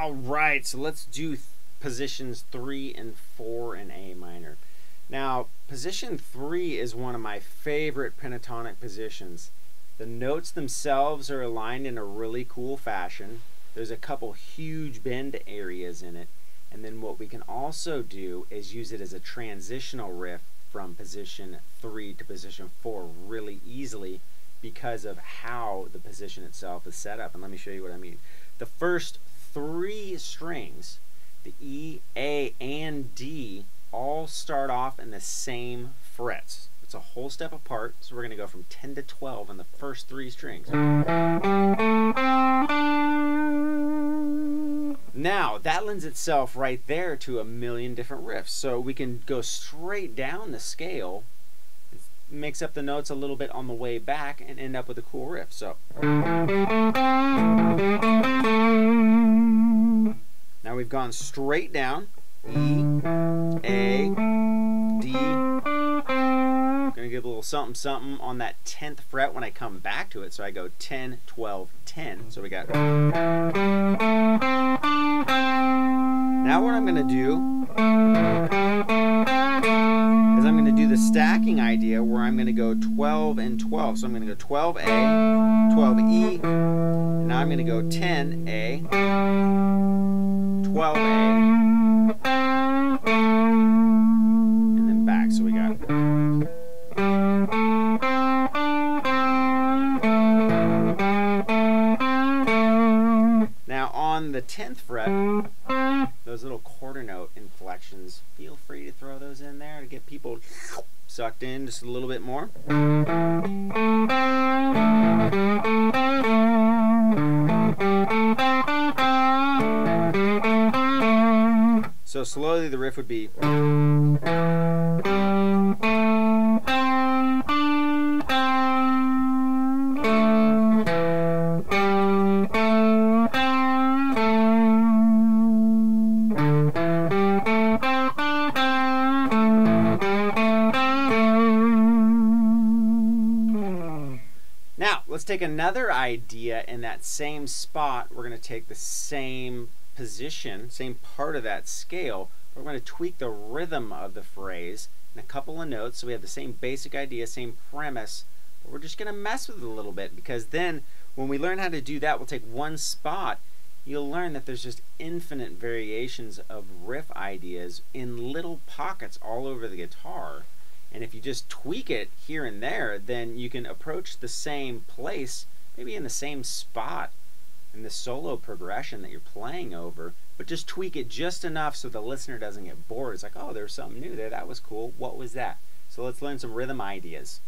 All right, so let's do positions 3 and 4 in A minor. Now, position 3 is one of my favorite pentatonic positions. The notes themselves are aligned in a really cool fashion. There's a couple huge bend areas in it. And then what we can also do is use it as a transitional riff from position 3 to position 4 really easily because of how the position itself is set up. And let me show you what I mean. The first 3 strings, the E, A, and D, all start off in the same frets. It's a whole step apart, so we're going to go from 10 to 12 on the first 3 strings. Now, that lends itself right there to a million different riffs. So we can go straight down the scale, mix up the notes a little bit on the way back, and end up with a cool riff. So now we've gone straight down, E, A, D. I'm going to give a little something something on that 10th fret when I come back to it. So I go 10, 12, 10. So we got. Now what I'm going to do is I'm going to do the stacking idea where I'm going to go 12 and 12. So I'm going to go 12A, 12E, and now I'm going to go 10A, 12A, and then back. So we got. Now on the 10th fret, those little quarter note inflections, feel free to throw those in there to get people sucked in just a little bit more. So slowly the riff would be. Now, let's take another idea in that same spot. We're going to take the same position, same part of that scale. We're going to tweak the rhythm of the phrase and a couple of notes so we have the same basic idea, same premise, but we're just going to mess with it a little bit, because then when we learn how to do that, we'll take one spot. You'll learn that there's just infinite variations of riff ideas in little pockets all over the guitar. And if you just tweak it here and there, then you can approach the same place, maybe in the same spot in the solo progression that you're playing over, but just tweak it just enough so the listener doesn't get bored. It's like, oh, there's something new there. That was cool. What was that? So let's learn some rhythm ideas.